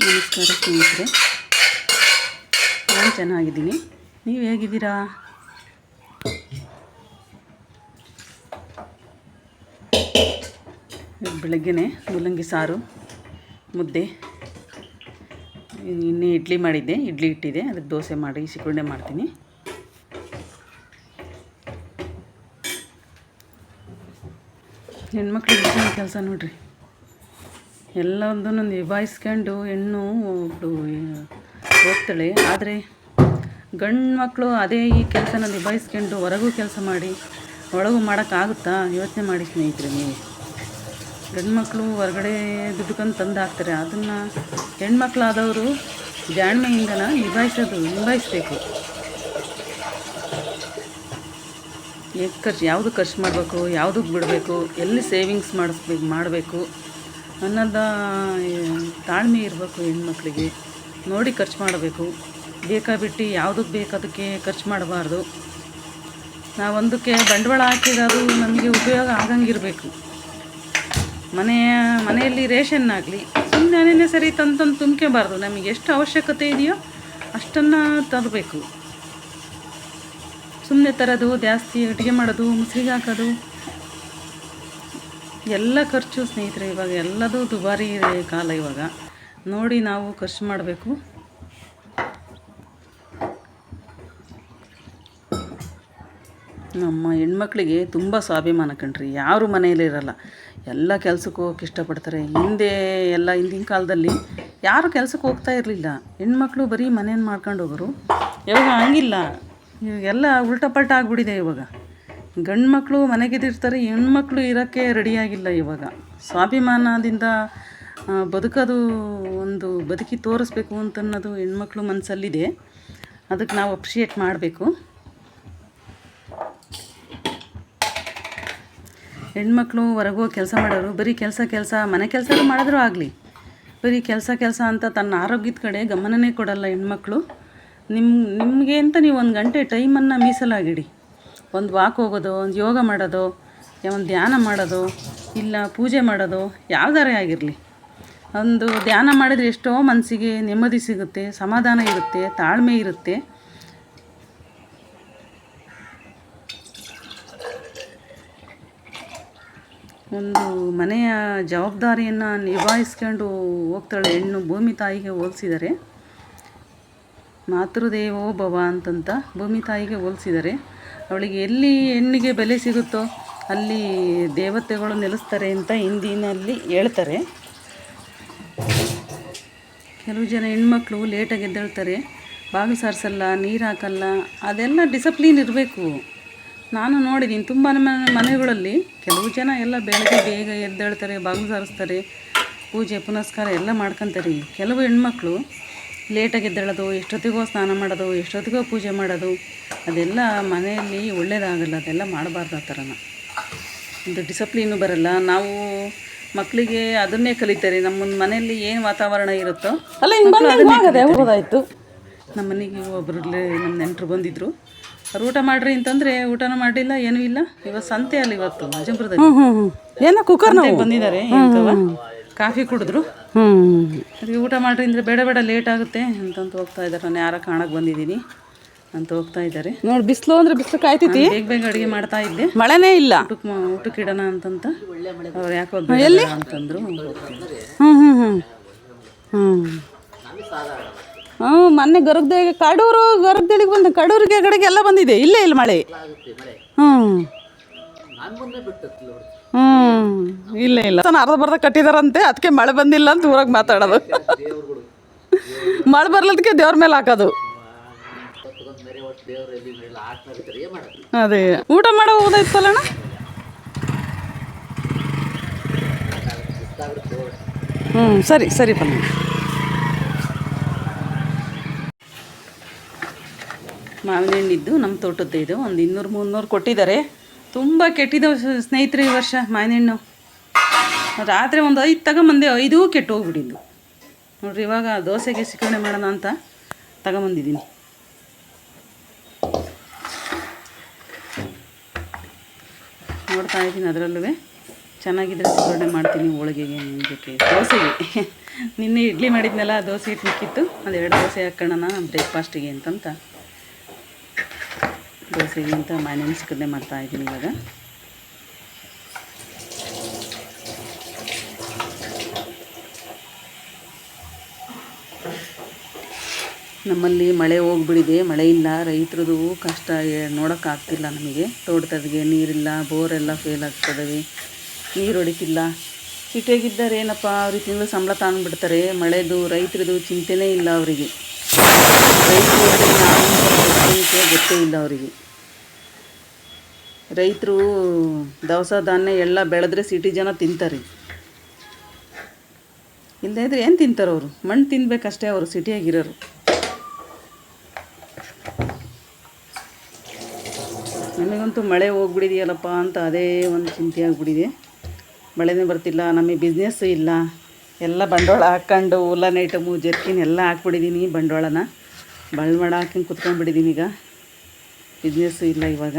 ನಮಸ್ಕಾರ ಸ್ನೇಹಿತರೆ, ನಾನು ಚೆನ್ನಾಗಿದ್ದೀನಿ. ನೀವು ಹೇಗಿದ್ದೀರಾ? ಬೆಳಗ್ಗೆನೇ ಮೂಲಂಗಿ ಸಾರು, ಮುದ್ದೆ, ಇನ್ನೇ ಇಡ್ಲಿ ಮಾಡಿದ್ದೆ. ಇಡ್ಲಿ ಇಟ್ಟಿದೆ, ಅದಕ್ಕೆ ದೋಸೆ ಮಾಡಿ ಸಿಕ್ಕುಂಡೆ ಮಾಡ್ತೀನಿ. ಹೆಣ್ಮಕ್ಳು ಕೆಲಸ ನೋಡ್ರಿ, ಎಲ್ಲದನ್ನು ನಿಭಾಯಿಸ್ಕೊಂಡು ಹೆಣ್ಣು ಒಬ್ಬಳು ಹೋಗ್ತಾಳೆ. ಆದರೆ ಗಂಡು ಮಕ್ಕಳು ಅದೇ ಈ ಕೆಲಸನ ನಿಭಾಯಿಸ್ಕೊಂಡು ಹೊರಗೂ ಕೆಲಸ ಮಾಡಿ ಒಳಗೂ ಮಾಡೋಕ್ಕಾಗುತ್ತಾ? ಯೋಚನೆ ಮಾಡಿ ಸ್ನೇಹಿತರೆ. ನೀವು ಗಂಡು ಮಕ್ಕಳು ಹೊರಗಡೆ ದುಡ್ಕೊಂಡು ತಂದು ಹಾಕ್ತಾರೆ, ಅದನ್ನು ಹೆಣ್ಮಕ್ಳಾದವರು ಜಾಣ್ಮೆಯಿಂದನ ನಿಭಾಯಿಸಬೇಕು. ಯಾವುದು ಖರ್ಚು ಮಾಡಬೇಕು, ಯಾವುದಕ್ಕೆ ಬಿಡಬೇಕು, ಎಲ್ಲಿ ಸೇವಿಂಗ್ಸ್ ಮಾಡಬೇಕು ಅನ್ನೋದ ತಾಳ್ಮೆ ಇರಬೇಕು. ಹೆಣ್ಮಕ್ಳಿಗೆ ನೋಡಿ ಖರ್ಚು ಮಾಡಬೇಕು. ಬೇಕಾಬಿಟ್ಟು ಯಾವುದಕ್ಕೆ ಬೇಕು ಅದಕ್ಕೆ ಖರ್ಚು ಮಾಡಬಾರ್ದು. ನಾವೊಂದಕ್ಕೆ ಬಂಡವಾಳ ಹಾಕಿರೋದು ನಮಗೆ ಉಪಯೋಗ ಆಗಂಗಿರಬೇಕು. ಮನೆಯಲ್ಲಿ ರೇಷನ್ನಾಗಲಿ ಸುಮ್ಮನೆ ಸರಿ ತಂದು ತುಂಬ್ಕೋಬಾರ್ದು. ನಮಗೆ ಎಷ್ಟು ಅವಶ್ಯಕತೆ ಇದೆಯೋ ಅಷ್ಟನ್ನು ತರಬೇಕು. ಸುಮ್ಮನೆ ತರೋದು, ಜಾಸ್ತಿ ಅಡುಗೆ ಮಾಡೋದು, ಮುಸ್ಲಿಗೆ ಹಾಕೋದು ಎಲ್ಲ ಖರ್ಚು ಸ್ನೇಹಿತರೆ. ಇವಾಗ ಎಲ್ಲದೂ ದುಬಾರಿ ಕಾಲ. ಇವಾಗ ನೋಡಿ ನಾವು ಖರ್ಚು ಮಾಡಬೇಕು. ನಮ್ಮ ಹೆಣ್ಮಕ್ಳಿಗೆ ತುಂಬ ಸ್ವಾಭಿಮಾನ ಕಣ್ರಿ. ಯಾರು ಮನೆಯಲ್ಲಿರಲ್ಲ, ಎಲ್ಲ ಕೆಲ್ಸಕ್ಕೆ ಹೋಗೋಕೆ ಇಷ್ಟಪಡ್ತಾರೆ. ಹಿಂದಿನ ಕಾಲದಲ್ಲಿ ಯಾರು ಕೆಲ್ಸಕ್ಕೆ ಹೋಗ್ತಾ ಇರಲಿಲ್ಲ. ಹೆಣ್ಮಕ್ಳು ಬರೀ ಮನೇನ ಮಾಡ್ಕೊಂಡು ಹೋಗೋರು. ಇವಾಗ ಹಂಗಿಲ್ಲ, ಇವಾಗೆಲ್ಲ ಉಲ್ಟಪಲ್ಟ ಆಗಿಬಿಟ್ಟಿದೆ. ಇವಾಗ ಗಂಡು ಮಕ್ಕಳು ಮನೆಗಿದ್ದಿರ್ತಾರೆ, ಹೆಣ್ಮಕ್ಳು ಇರೋಕ್ಕೆ ರೆಡಿಯಾಗಿಲ್ಲ. ಇವಾಗ ಸ್ವಾಭಿಮಾನದಿಂದ ಬದುಕೋದು, ಒಂದು ಬದುಕಿ ತೋರಿಸ್ಬೇಕು ಅಂತನ್ನೋದು ಹೆಣ್ಮಕ್ಳು ಮನಸ್ಸಲ್ಲಿದೆ. ಅದಕ್ಕೆ ನಾವು ಅಪ್ರಿಷಿಯೇಟ್ ಮಾಡಬೇಕು. ಹೆಣ್ಮಕ್ಳು ಹೊರಗೋ ಕೆಲಸ ಮಾಡೋರು, ಬರೀ ಕೆಲಸ ಮನೆ ಕೆಲಸ ಮಾಡಿದ್ರೂ ಆಗಲಿ, ಬರೀ ಕೆಲಸ ಅಂತ ತನ್ನ ಆರೋಗ್ಯದ ಕಡೆ ಗಮನನೇ ಕೊಡಲ್ಲ ಹೆಣ್ಮಕ್ಳು. ನಿಮಗೆ ಅಂತ ನೀವು 1 ಗಂಟೆ ಟೈಮನ್ನು ಮೀಸಲಾಗಿಡಿ. ಒಂದು ವಾಕ್ ಹೋಗೋದು, ಒಂದು ಯೋಗ ಮಾಡೋದು, ಒಂದು ಧ್ಯಾನ ಮಾಡೋದು, ಇಲ್ಲ ಪೂಜೆ ಮಾಡೋದು, ಯಾವುದಾರೇ ಆಗಿರಲಿ. ಒಂದು ಧ್ಯಾನ ಮಾಡಿದರೆ ಎಷ್ಟೋ ಮನಸ್ಸಿಗೆ ನೆಮ್ಮದಿ ಸಿಗುತ್ತೆ, ಸಮಾಧಾನ ಇರುತ್ತೆ, ತಾಳ್ಮೆ ಇರುತ್ತೆ. ಒಂದು ಮನೆಯ ಜವಾಬ್ದಾರಿಯನ್ನು ನಿಭಾಯಿಸ್ಕೊಂಡು ಹೋಗ್ತಾಳೆ ಹೆಣ್ಣು. ಭೂಮಿ ತಾಯಿಗೆ ಹೋಲಿಸಿದರೆ, ಮಾತೃದೇವೋ ಭವ ಅಂತಂತ ಭೂಮಿ ತಾಯಿಗೆ ಹೋಲಿಸಿದರೆ, ಅವಳಿಗೆ ಎಲ್ಲಿ ಹೆಣ್ಣಿಗೆ ಬೆಲೆ ಸಿಗುತ್ತೋ ಅಲ್ಲಿ ದೇವತೆಗಳು ನೆಲೆಸ್ತಾರೆ ಅಂತ ಹಿಂದಿನಲ್ಲಿ ಹೇಳ್ತಾರೆ. ಕೆಲವು ಜನ ಹೆಣ್ಮಕ್ಳು ಲೇಟಾಗಿ ಎದ್ದೇಳ್ತಾರೆ, ಬಾಗಿಲು ಸಾರಿಸಲ್ಲ, ನೀರು ಹಾಕಲ್ಲ. ಅದೆಲ್ಲ ಡಿಸಿಪ್ಲಿನ್ ಇರಬೇಕು. ನಾನು ನೋಡಿದ್ದೀನಿ ತುಂಬ ಮನೆಗಳಲ್ಲಿ ಕೆಲವು ಜನ ಎಲ್ಲ ಬೆಳಗ್ಗೆ ಬೇಗ ಎದ್ದೇಳ್ತಾರೆ, ಬಾಗಿಲು ಸಾರಿಸ್ತಾರೆ, ಪೂಜೆ ಪುನಸ್ಕಾರ ಎಲ್ಲ ಮಾಡ್ಕೊತಾರೆ. ಕೆಲವು ಹೆಣ್ಮಕ್ಳು ಲೇಟಾಗಿ ಎದ್ದೇಳೋದು, ಎಷ್ಟೊತ್ತಿಗೋ ಸ್ನಾನ ಮಾಡೋದು, ಎಷ್ಟೊತ್ತಿಗೋ ಪೂಜೆ ಮಾಡೋದು, ಅದೆಲ್ಲ ಮನೆಯಲ್ಲಿ ಒಳ್ಳೆಯದಾಗಲ್ಲ. ಅದೆಲ್ಲ ಮಾಡಬಾರ್ದು. ಆ ಥರನ ಒಂದು ಡಿಸಿಪ್ಲೀನು ಬರಲ್ಲ. ನಾವು ಮಕ್ಕಳಿಗೆ ಅದನ್ನೇ ಕಲಿತಾರೆ. ನಮ್ಮ ಮನೆಯಲ್ಲಿ ಏನು ವಾತಾವರಣ ಇರುತ್ತೋ ಹೋದಾಯಿತು. ನಮ್ಮ ಮನೆಗೆ ನಮ್ಮ ನೆಂಟರು ಬಂದಿದ್ದರು. ಅವ್ರು ಊಟ ಮಾಡ್ರಿ ಅಂತಂದರೆ ಊಟನೂ ಮಾಡಿಲ್ಲ, ಏನೂ ಇಲ್ಲ. ಇವತ್ತು ಸಂತೆ ಅಲ್ಲ, ಇವತ್ತು ಅಜಂಪುರದಲ್ಲಿ ಏನೋ ಕುಕ್ಕರ್ ಬಂದಿದ್ದಾರೆ. ಕಾಫಿ ಕುಡಿದ್ರು. ಅದಕ್ಕೆ ಊಟ ಮಾಡ್ರಿ ಅಂದರೆ ಬೇಡ ಲೇಟ್ ಆಗುತ್ತೆ ಅಂತಂತ ಹೋಗ್ತಾ ಇದ್ದಾರೆ. ನಾನು ಯಾರೋ ಕಾಣಕ್ಕೆ ಬಂದಿದ್ದೀನಿ ಅಂತ ಹೋಗ್ತಾ ಇದ್ದಾರೆ. ನೋಡಿ, ಬಿಸಿಲು ಅಂದರೆ ಬಿಸಿಲು ಕಾಯ್ತೈತಿ. ಬೇಗ ಅಡುಗೆ ಮಾಡ್ತಾ ಇದ್ದೆ, ಮಳೆನೇ ಇಲ್ಲ. ಊಟಕ್ಕೆ ಇಡೋಣ ಅಂತಂತ ಅವ್ರು ಯಾಕೋ ಅಂತಂದರು. ಮೊನ್ನೆ ಗರಗದಳಿಗೆ ಬಂದ ಕಡೂರಿಗೆ ಕಡೆಗೆ ಎಲ್ಲ ಬಂದಿದೆ. ಇಲ್ಲೇ ಇಲ್ಲ ಮಳೆ. ಇಲ್ಲ ಅರ್ಧ ಕಟ್ಟಿದಾರಂತೆ, ಅದಕ್ಕೆ ಮಳೆ ಬಂದಿಲ್ಲ ಅಂತ ಊರಾಗ ಮಾತಾಡೋದು. ಮಳೆ ಬರ್ಲದಕ್ಕೆ ದೇವ್ರ ಮೇಲೆ ಹಾಕೋದು. ಅದೇ ಊಟ ಮಾಡೋ ಹೋದಾಯ್ತಲ್ಲಣ್ಣ. ಸರಿ ಬನ್ನಿ. ಮಾವಿನ ಹಣ್ಣಿದ್ದು ನಮ್ಮ ತೋಟದ್ದು ಇದು. ಒಂದು 200-300 ಕೊಟ್ಟಿದ್ದಾರೆ. ತುಂಬ ಕೆಟ್ಟಿದ್ದವು ಸ್ನೇಹಿತರೆ ಈ ವರ್ಷ ಮಾವಿನ ಹಣ್ಣು. ರಾತ್ರಿ ಒಂದು 5 ತಗೊಂಬಂದೆ, 5 ಕೆಟ್ಟು ಹೋಗ್ಬಿಟ್ಟಿದ್ದು ನೋಡ್ರಿ. ಇವಾಗ ದೋಸೆಗೆ ಸಿಕ್ಕಣೆ ಮಾಡೋಣ ಅಂತ ತಗೊಂಬಂದಿದ್ದೀನಿ. ನೋಡ್ತಾ ಇದ್ದೀನಿ. ಅದರಲ್ಲೂ ಚೆನ್ನಾಗಿದ್ದರೆ ಸಿಕ್ಕಣೆ ಮಾಡ್ತೀನಿ. ಹೋಳಿಗೆಗೆ, ಇದಕ್ಕೆ, ದೋಸೆಗೆ ನಿನ್ನೆ ಇಡ್ಲಿ ಮಾಡಿದ್ನಲ್ಲ ದೋಸೆ ಹಿಟ್ಟು ಮಿಕ್ಕಿತ್ತು, ಅದೆರಡು ದೋಸೆ ಹಾಕೋಣ ಬ್ರೇಕ್ಫಾಸ್ಟಿಗೆ ಅಂತಂತ ದೋಸೆಗೆ ಅಂತ ನೆನೆಸ್ಕನ್ನೇ ಮಾಡ್ತಾಯಿದ್ದೀನಿ ಇವಾಗ. ನಮ್ಮಲ್ಲಿ ಮಳೆ ಹೋಗ್ಬಿಡಿದೆ, ಮಳೆ ಇಲ್ಲ, ರೈತರದು ಕಷ್ಟ ನೋಡೋಕ್ಕಾಗ್ತಿಲ್ಲ ನಮಗೆ. ತೋಟದಗೆ ನೀರಿಲ್ಲ, ಬೋರೆಲ್ಲ ಫೇಲ್ ಆಗ್ತದವೆ, ನೀರು ಹೊಡಿತಿಲ್ಲ. ಸಿಟಿಯಾಗಿದ್ದಾರೆ ಏನಪ್ಪ, ಅವ್ರಿಗೆ ತಿಂಗಳು ಸಂಬಳ ತಗೊಂಡ್ಬಿಡ್ತಾರೆ. ಮಳೆದು ರೈತರದು ಚಿಂತೆನೇ ಇಲ್ಲ ಅವರಿಗೆ. ರೈತರು ಗೊತ್ತೇ ಇಲ್ಲ ಅವರಿಗೆ. ರೈತರು ದವಸ ಧಾನ್ಯ ಎಲ್ಲ ಬೆಳೆದ್ರೆ ಸಿಟಿ ಜನ ತಿಂತಾರೆ. ಇಲ್ಲದೇ ಇದ್ರೆ ಏನು ತಿಂತಾರೆ ಅವರು? ಮಣ್ಣು ತಿನ್ಬೇಕಷ್ಟೇ ಅವರು ಸಿಟಿಯಾಗಿರೋರು. ನಮಗಂತೂ ಮಳೆ ಹೋಗ್ಬಿಡಿದೆಯಲ್ಲಪ್ಪ ಅಂತ ಅದೇ ಒಂದು ಚಿಂತೆ ಆಗಿಬಿಟ್ಟಿದೆ. ಮಳೆನೇ ಬರ್ತಿಲ್ಲ, ನಮಗೆ ಬಿಸ್ನೆಸ್ಸು ಇಲ್ಲ. ಎಲ್ಲ ಬಂಡವಾಳ ಹಾಕ್ಕೊಂಡು ಉಲ್ಲನ್ ಐಟಮು ಜರ್ಕಿನ್ ಎಲ್ಲ ಹಾಕ್ಬಿಟ್ಟಿದ್ದೀನಿ. ಬಂಡವಾಳನ ಹಾಕಿ ಕುತ್ಕೊಂಡ್ಬಿಟ್ಟಿದ್ದೀನಿ. ಈಗ ಬಿಸ್ನೆಸ್ಸು ಇಲ್ಲ ಇವಾಗ.